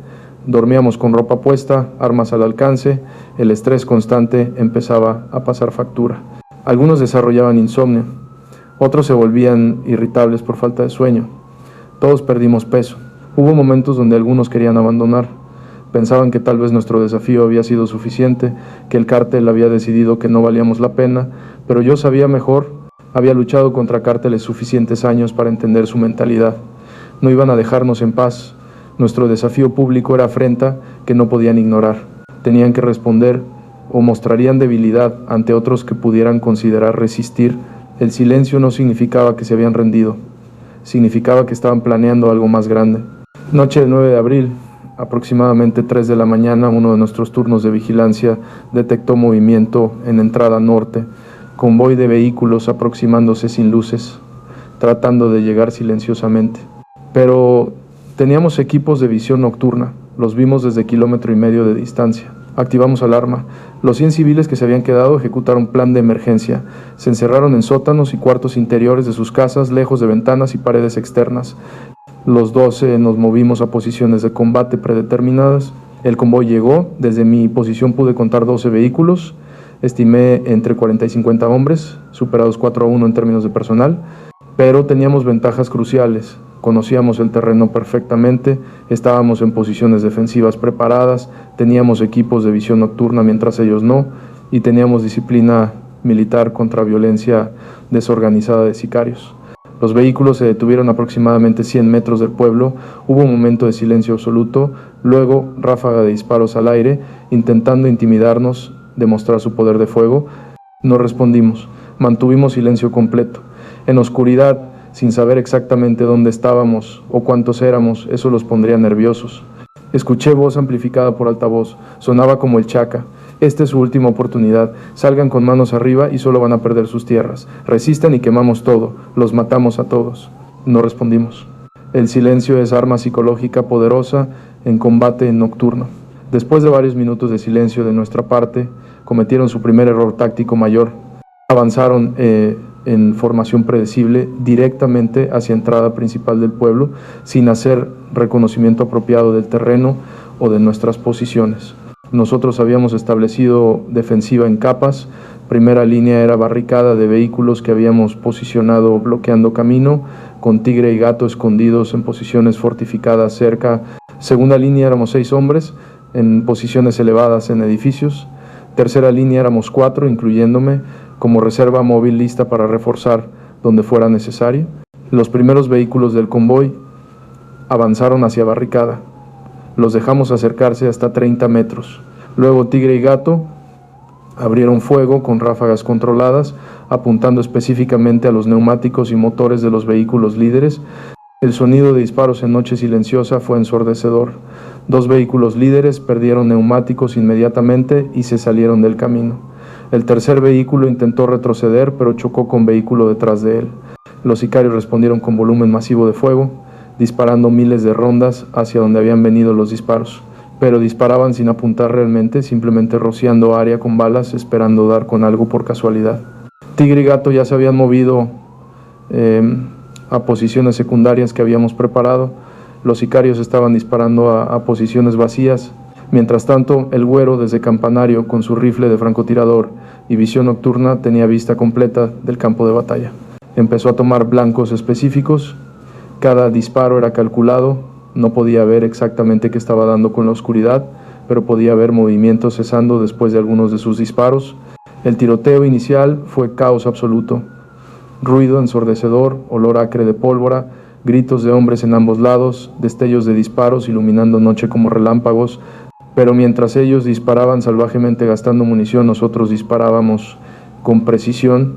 dormíamos con ropa puesta, armas al alcance, el estrés constante empezaba a pasar factura. Algunos desarrollaban insomnio, otros se volvían irritables por falta de sueño. Todos perdimos peso. Hubo momentos donde algunos querían abandonar. Pensaban que tal vez nuestro desafío había sido suficiente, que el cártel había decidido que no valíamos la pena, pero yo sabía mejor. Había luchado contra cárteles suficientes años para entender su mentalidad. No iban a dejarnos en paz. Nuestro desafío público era afrenta que no podían ignorar. Tenían que responder o mostrarían debilidad ante otros que pudieran considerar resistir. El silencio no significaba que se habían rendido. Significaba que estaban planeando algo más grande. Noche del 9 de abril, aproximadamente 3 de la mañana, uno de nuestros turnos de vigilancia detectó movimiento en entrada norte. Convoy de vehículos aproximándose sin luces, tratando de llegar silenciosamente. Pero teníamos equipos de visión nocturna, los vimos desde 1,5 kilómetros de distancia. Activamos alarma. Los 100 civiles que se habían quedado ejecutaron plan de emergencia. Se encerraron en sótanos y cuartos interiores de sus casas, lejos de ventanas y paredes externas. Los 12 nos movimos a posiciones de combate predeterminadas. El convoy llegó. Desde mi posición pude contar 12 vehículos. Estimé entre 40 y 50 hombres, superados 4-1 en términos de personal, pero teníamos ventajas cruciales. Conocíamos el terreno perfectamente, estábamos en posiciones defensivas preparadas, teníamos equipos de visión nocturna mientras ellos no, y teníamos disciplina militar contra violencia desorganizada de sicarios. Los vehículos se detuvieron aproximadamente 100 metros del pueblo, hubo un momento de silencio absoluto, luego ráfaga de disparos al aire, intentando intimidarnos, demostrar su poder de fuego. No respondimos, mantuvimos silencio completo. En oscuridad, sin saber exactamente dónde estábamos o cuántos éramos, eso los pondría nerviosos. Escuché voz amplificada por altavoz, sonaba como el chaca. Esta es su última oportunidad, salgan con manos arriba y solo van a perder sus tierras. Resistan y quemamos todo, los matamos a todos. No respondimos. El silencio es arma psicológica poderosa en combate nocturno. Después de varios minutos de silencio de nuestra parte, cometieron su primer error táctico mayor. Avanzaron en formación predecible directamente hacia entrada principal del pueblo, sin hacer reconocimiento apropiado del terreno o de nuestras posiciones. Nosotros habíamos establecido defensiva en capas. Primera línea era barricada de vehículos que habíamos posicionado bloqueando camino, con Tigre y Gato escondidos en posiciones fortificadas cerca. Segunda línea éramos 6 hombres en posiciones elevadas en edificios. Tercera línea éramos 4, incluyéndome, como reserva móvil lista para reforzar donde fuera necesario. Los primeros vehículos del convoy avanzaron hacia barricada. Los dejamos acercarse hasta 30 metros. Luego Tigre y Gato abrieron fuego con ráfagas controladas, apuntando específicamente a los neumáticos y motores de los vehículos líderes. El sonido de disparos en noche silenciosa fue ensordecedor. 2 vehículos líderes perdieron neumáticos inmediatamente y se salieron del camino. El tercer vehículo intentó retroceder, pero chocó con vehículo detrás de él. Los sicarios respondieron con volumen masivo de fuego, disparando miles de rondas hacia donde habían venido los disparos, pero disparaban sin apuntar realmente, simplemente rociando área con balas, esperando dar con algo por casualidad. Tigre y Gato ya se habían movido a posiciones secundarias que habíamos preparado. Los sicarios estaban disparando a posiciones vacías. Mientras tanto, el Güero, desde campanario, con su rifle de francotirador y visión nocturna, tenía vista completa del campo de batalla. Empezó a tomar blancos específicos. Cada disparo era calculado, no podía ver exactamente qué estaba dando con la oscuridad, pero podía ver movimientos cesando después de algunos de sus disparos. El tiroteo inicial fue caos absoluto. Ruido ensordecedor, olor acre de pólvora, gritos de hombres en ambos lados, destellos de disparos iluminando noche como relámpagos, pero mientras ellos disparaban salvajemente gastando munición, nosotros disparábamos con precisión,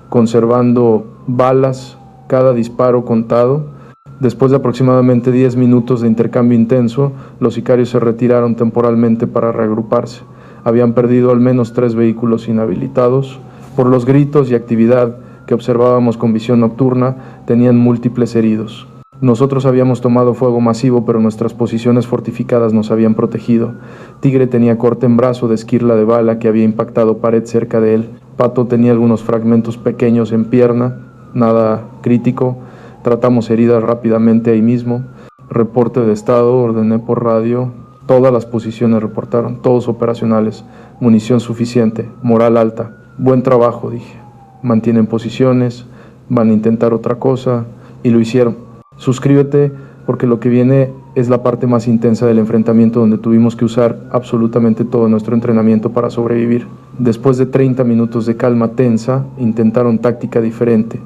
conservando balas, cada disparo contado. Después de aproximadamente 10 minutos de intercambio intenso, los sicarios se retiraron temporalmente para reagruparse. Habían perdido al menos 3 vehículos inhabilitados. Por los gritos y actividad que observábamos con visión nocturna, tenían múltiples heridos. Nosotros habíamos tomado fuego masivo, pero nuestras posiciones fortificadas nos habían protegido. Tigre tenía corte en brazo de esquirla de bala que había impactado pared cerca de él. Pato tenía algunos fragmentos pequeños en pierna, nada crítico. Tratamos heridas rápidamente ahí mismo. Reporte de estado, ordené por radio. Todas las posiciones reportaron, todos operacionales. Munición suficiente, moral alta. Buen trabajo, dije. Mantienen posiciones, van a intentar otra cosa, y lo hicieron. Suscríbete porque lo que viene es la parte más intensa del enfrentamiento, donde tuvimos que usar absolutamente todo nuestro entrenamiento para sobrevivir. Después de 30 minutos de calma tensa, intentaron táctica diferente.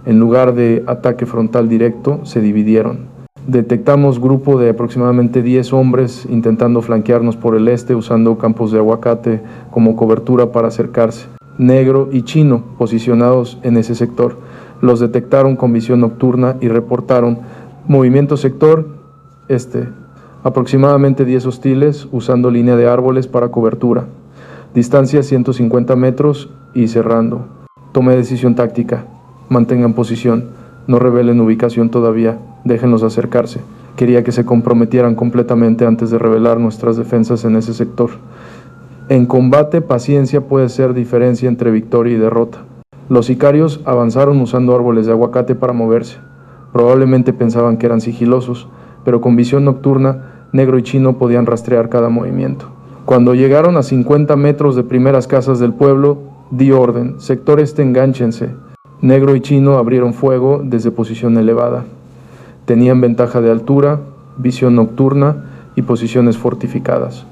En lugar de ataque frontal directo, se dividieron. Detectamos grupo de aproximadamente 10 hombres intentando flanquearnos por el este, usando campos de aguacate como cobertura para acercarse. Negro y Chino posicionados en ese sector. Los detectaron con visión nocturna y reportaron movimiento sector este. Aproximadamente 10 hostiles usando línea de árboles para cobertura. Distancia 150 metros y cerrando. Tomé decisión táctica. Mantengan posición, no revelen ubicación todavía, déjenlos acercarse. Quería que se comprometieran completamente antes de revelar nuestras defensas en ese sector. En combate, paciencia puede ser diferencia entre victoria y derrota. Los sicarios avanzaron usando árboles de aguacate para moverse. Probablemente pensaban que eran sigilosos, pero con visión nocturna, Negro y Chino podían rastrear cada movimiento. Cuando llegaron a 50 metros de primeras casas del pueblo, di orden, sector este engánchense. Negro y Chino abrieron fuego desde posición elevada. Tenían ventaja de altura, visión nocturna y posiciones fortificadas.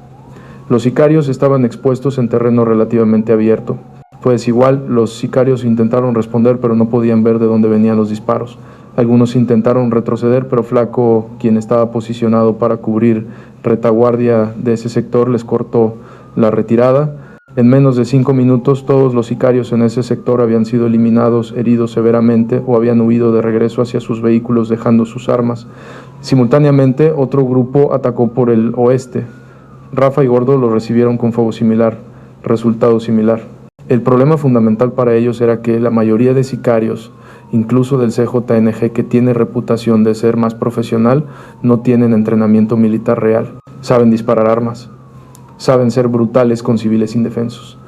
Los sicarios estaban expuestos en terreno relativamente abierto. Fue desigual, los sicarios intentaron responder pero no podían ver de dónde venían los disparos. Algunos intentaron retroceder, pero Flaco, quien estaba posicionado para cubrir retaguardia de ese sector, les cortó la retirada. En menos de 5 minutos, todos los sicarios en ese sector habían sido eliminados, heridos severamente o habían huido de regreso hacia sus vehículos dejando sus armas. Simultáneamente, otro grupo atacó por el oeste. Rafa y Gordo lo recibieron con fuego similar, resultado similar. El problema fundamental para ellos era que la mayoría de sicarios, incluso del CJNG, que tiene reputación de ser más profesional, no tienen entrenamiento militar real. Saben disparar armas, saben ser brutales con civiles indefensos,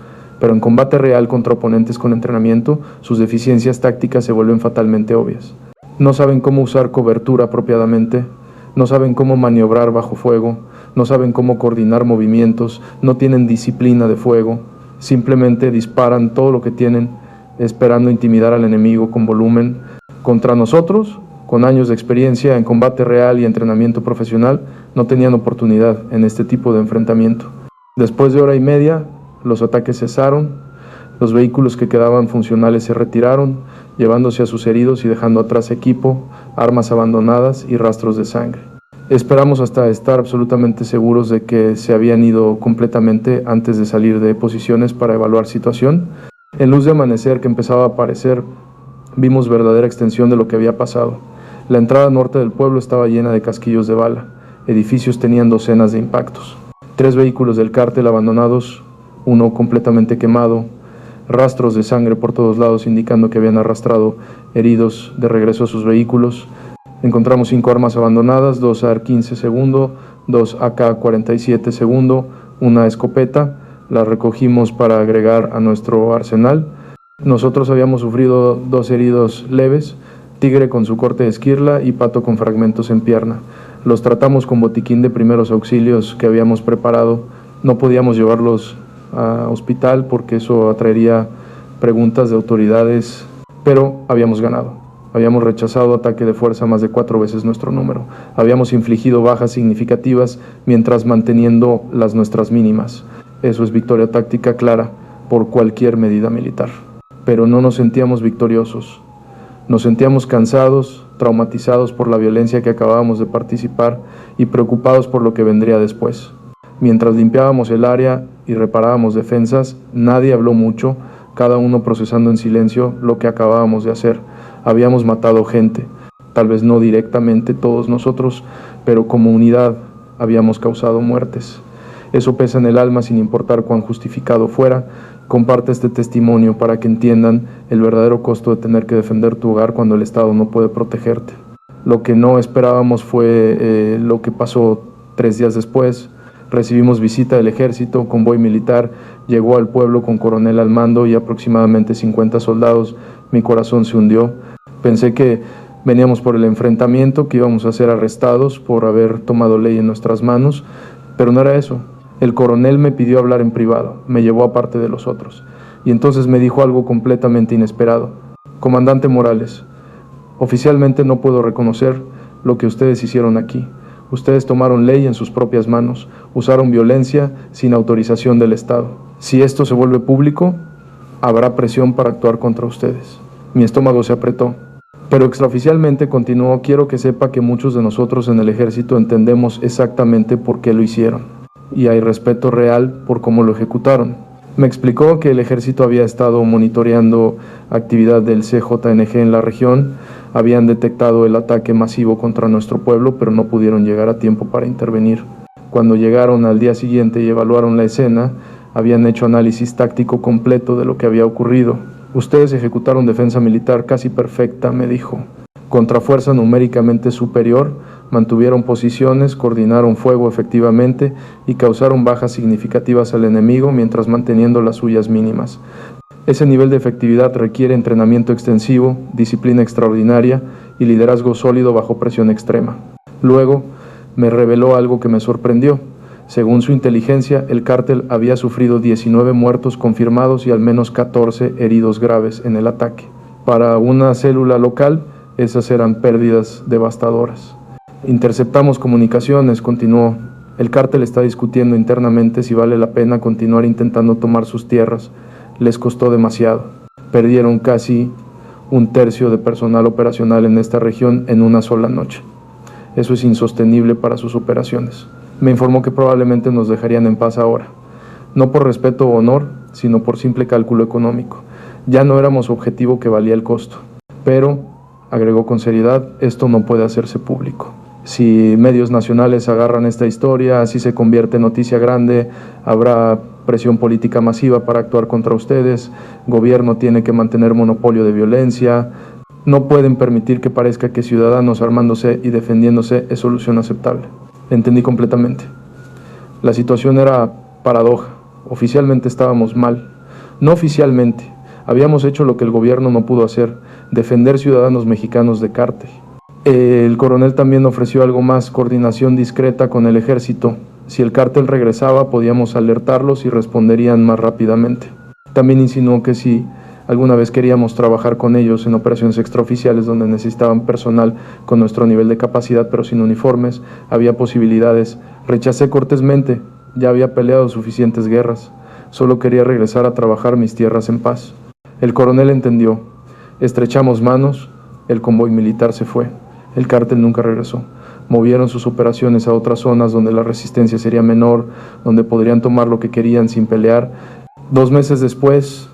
pero en combate real contra oponentes con entrenamiento, sus deficiencias tácticas se vuelven fatalmente obvias. No saben cómo usar cobertura apropiadamente, no saben cómo maniobrar bajo fuego, no saben cómo coordinar movimientos, no tienen disciplina de fuego, simplemente disparan todo lo que tienen, esperando intimidar al enemigo con volumen. Contra nosotros, con años de experiencia en combate real y entrenamiento profesional, no tenían oportunidad en este tipo de enfrentamiento. Después de hora y media, los ataques cesaron, los vehículos que quedaban funcionales se retiraron, llevándose a sus heridos y dejando atrás equipo, armas abandonadas y rastros de sangre. Esperamos hasta estar absolutamente seguros de que se habían ido completamente antes de salir de posiciones para evaluar situación. En luz de amanecer que empezaba a aparecer, vimos verdadera extensión de lo que había pasado. La entrada norte del pueblo estaba llena de casquillos de bala. Edificios tenían docenas de impactos. 3 vehículos del cártel abandonados, uno completamente quemado, rastros de sangre por todos lados indicando que habían arrastrado heridos de regreso a sus vehículos. Encontramos 5 armas abandonadas, 2 AR-15 segundo, 2 AK-47 segundo, una escopeta. La recogimos para agregar a nuestro arsenal. Nosotros habíamos sufrido 2 heridos leves, Tigre con su corte de esquirla y Pato con fragmentos en pierna. Los tratamos con botiquín de primeros auxilios que habíamos preparado. No podíamos llevarlos a hospital porque eso atraería preguntas de autoridades, pero habíamos ganado. Habíamos rechazado ataque de fuerza más de 4 veces nuestro número. Habíamos infligido bajas significativas mientras manteniendo las nuestras mínimas. Eso es victoria táctica clara por cualquier medida militar. Pero no nos sentíamos victoriosos. Nos sentíamos cansados, traumatizados por la violencia que acabábamos de participar y preocupados por lo que vendría después. Mientras limpiábamos el área y reparábamos defensas, nadie habló mucho, cada uno procesando en silencio lo que acabábamos de hacer. Habíamos matado gente, tal vez no directamente todos nosotros, pero como unidad habíamos causado muertes. Eso pesa en el alma sin importar cuán justificado fuera. Comparte este testimonio para que entiendan el verdadero costo de tener que defender tu hogar cuando el Estado no puede protegerte. Lo que no esperábamos fue lo que pasó 3 días después. Recibimos visita del ejército, convoy militar, llegó al pueblo con coronel al mando y aproximadamente 50 soldados. Mi corazón se hundió. Pensé que veníamos por el enfrentamiento, que íbamos a ser arrestados por haber tomado ley en nuestras manos, pero no era eso. El coronel me pidió hablar en privado, me llevó aparte de los otros, y entonces me dijo algo completamente inesperado. Comandante Morales, oficialmente no puedo reconocer lo que ustedes hicieron aquí. Ustedes tomaron ley en sus propias manos, usaron violencia sin autorización del Estado. Si esto se vuelve público, habrá presión para actuar contra ustedes. Mi estómago se apretó. Pero extraoficialmente continuó, quiero que sepa que muchos de nosotros en el ejército entendemos exactamente por qué lo hicieron. Y hay respeto real por cómo lo ejecutaron. Me explicó que el ejército había estado monitoreando actividad del CJNG en la región, habían detectado el ataque masivo contra nuestro pueblo, pero no pudieron llegar a tiempo para intervenir. Cuando llegaron al día siguiente y evaluaron la escena, habían hecho análisis táctico completo de lo que había ocurrido. Ustedes ejecutaron defensa militar casi perfecta, me dijo. Contra fuerza numéricamente superior, mantuvieron posiciones, coordinaron fuego efectivamente y causaron bajas significativas al enemigo mientras manteniendo las suyas mínimas. Ese nivel de efectividad requiere entrenamiento extensivo, disciplina extraordinaria y liderazgo sólido bajo presión extrema. Luego, me reveló algo que me sorprendió. Según su inteligencia, el cártel había sufrido 19 muertos confirmados y al menos 14 heridos graves en el ataque. Para una célula local, esas eran pérdidas devastadoras. Interceptamos comunicaciones, continuó. El cártel está discutiendo internamente si vale la pena continuar intentando tomar sus tierras. les costó demasiado. Perdieron casi un tercio de personal operacional en esta región en una sola noche. Eso es insostenible para sus operaciones. Me informó que probablemente nos dejarían en paz ahora, no por respeto o honor, sino por simple cálculo económico. Ya no éramos objetivo que valía el costo. Pero, agregó con seriedad, esto no puede hacerse público. Si medios nacionales agarran esta historia, si se convierte en noticia grande, habrá presión política masiva para actuar contra ustedes, gobierno tiene que mantener monopolio de violencia, no pueden permitir que parezca que ciudadanos armándose y defendiéndose es solución aceptable. Entendí completamente. La situación era paradoja, oficialmente estábamos mal, no oficialmente, habíamos hecho lo que el gobierno no pudo hacer, defender ciudadanos mexicanos de cártel. El coronel también ofreció algo más, coordinación discreta con el ejército. Si el cártel regresaba, podíamos alertarlos y responderían más rápidamente. También insinuó que si alguna vez queríamos trabajar con ellos en operaciones extraoficiales donde necesitaban personal con nuestro nivel de capacidad pero sin uniformes, había posibilidades. Rechacé cortésmente, ya había peleado suficientes guerras. Solo quería regresar a trabajar mis tierras en paz. El coronel entendió. Estrechamos manos, el convoy militar se fue. El cártel nunca regresó. Movieron sus operaciones a otras zonas donde la resistencia sería menor, donde podrían tomar lo que querían sin pelear. 2 meses después,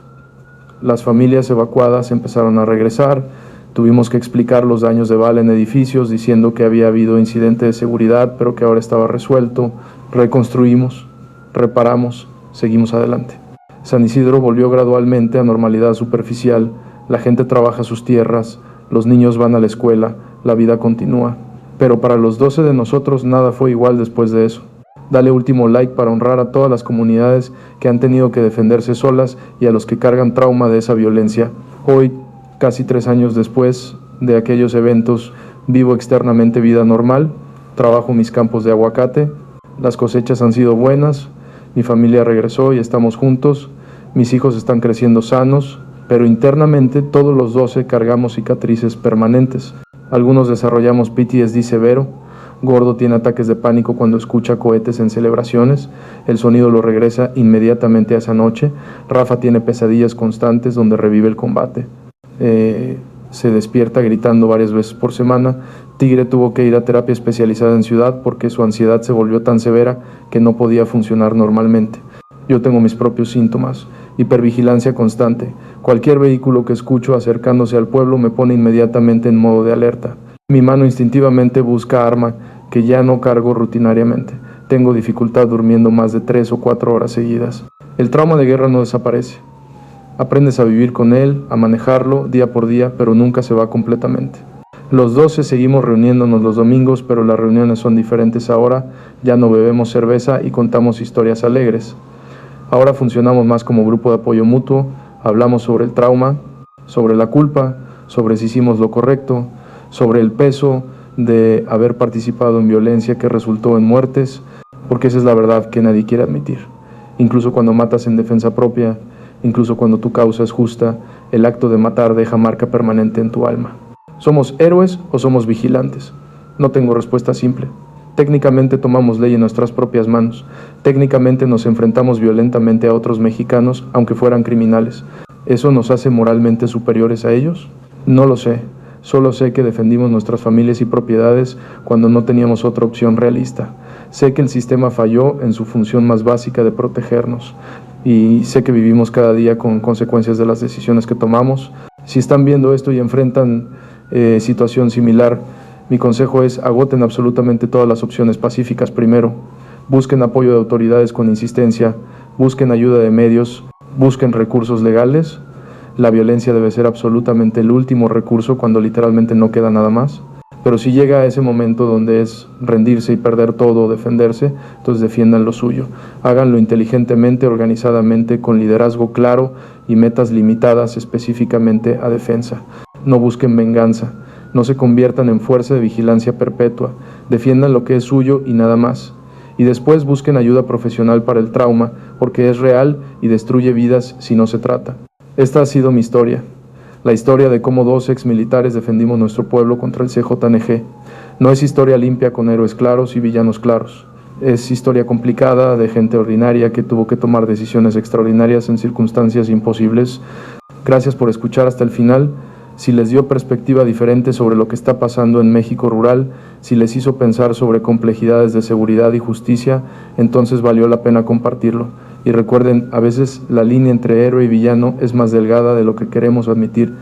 las familias evacuadas empezaron a regresar. Tuvimos que explicar los daños de bala en edificios, diciendo que había habido incidente de seguridad, pero que ahora estaba resuelto. Reconstruimos, reparamos, seguimos adelante. San Isidro volvió gradualmente a normalidad superficial. La gente trabaja sus tierras, los niños van a la escuela, la vida continúa. Pero para los 12 de nosotros nada fue igual después de eso. Dale último like para honrar a todas las comunidades que han tenido que defenderse solas y a los que cargan trauma de esa violencia. Hoy, casi 3 años después de aquellos eventos, vivo externamente vida normal, trabajo mis campos de aguacate, las cosechas han sido buenas, mi familia regresó y estamos juntos, mis hijos están creciendo sanos, pero internamente todos los 12 cargamos cicatrices permanentes. Algunos desarrollamos PTSD severo. Gordo tiene ataques de pánico cuando escucha cohetes en celebraciones. El sonido lo regresa inmediatamente a esa noche. Rafa tiene pesadillas constantes donde revive el combate. Se despierta gritando varias veces por semana. Tigre tuvo que ir a terapia especializada en ciudad porque su ansiedad se volvió tan severa que no podía funcionar normalmente. Yo tengo mis propios síntomas. Hipervigilancia constante. Cualquier vehículo que escucho acercándose al pueblo me pone inmediatamente en modo de alerta. Mi mano instintivamente busca arma que ya no cargo rutinariamente. Tengo dificultad durmiendo más de 3 o 4 horas seguidas. El trauma de guerra no desaparece. Aprendes a vivir con él, a manejarlo día por día, pero nunca se va completamente. Los 12 seguimos reuniéndonos los domingos, pero las reuniones son diferentes ahora. Ya no bebemos cerveza y contamos historias alegres. Ahora funcionamos más como grupo de apoyo mutuo, hablamos sobre el trauma, sobre la culpa, sobre si hicimos lo correcto, sobre el peso de haber participado en violencia que resultó en muertes, porque esa es la verdad que nadie quiere admitir. Incluso cuando matas en defensa propia, incluso cuando tu causa es justa, el acto de matar deja marca permanente en tu alma. ¿Somos héroes o somos vigilantes? No tengo respuesta simple. Técnicamente tomamos ley en nuestras propias manos. Técnicamente nos enfrentamos violentamente a otros mexicanos, aunque fueran criminales. ¿Eso nos hace moralmente superiores a ellos? No lo sé. Solo sé que defendimos nuestras familias y propiedades cuando no teníamos otra opción realista. Sé que el sistema falló en su función más básica de protegernos. Y sé que vivimos cada día con consecuencias de las decisiones que tomamos. Si están viendo esto y enfrentan situación similar, mi consejo es agoten absolutamente todas las opciones pacíficas primero. Busquen apoyo de autoridades con insistencia, busquen ayuda de medios, busquen recursos legales. La violencia debe ser absolutamente el último recurso cuando literalmente no queda nada más. Pero si llega a ese momento donde es rendirse y perder todo o defenderse, entonces defiendan lo suyo. Háganlo inteligentemente, organizadamente, con liderazgo claro y metas limitadas específicamente a defensa. No busquen venganza. No se conviertan en fuerza de vigilancia perpetua. Defiendan lo que es suyo y nada más. Y después busquen ayuda profesional para el trauma, porque es real y destruye vidas si no se trata. Esta ha sido mi historia. La historia de cómo 2 exmilitares defendimos nuestro pueblo contra el CJNG. No es historia limpia con héroes claros y villanos claros. Es historia complicada de gente ordinaria que tuvo que tomar decisiones extraordinarias en circunstancias imposibles. Gracias por escuchar hasta el final. Si les dio perspectiva diferente sobre lo que está pasando en México rural, si les hizo pensar sobre complejidades de seguridad y justicia, entonces valió la pena compartirlo. Y recuerden, a veces la línea entre héroe y villano es más delgada de lo que queremos admitir.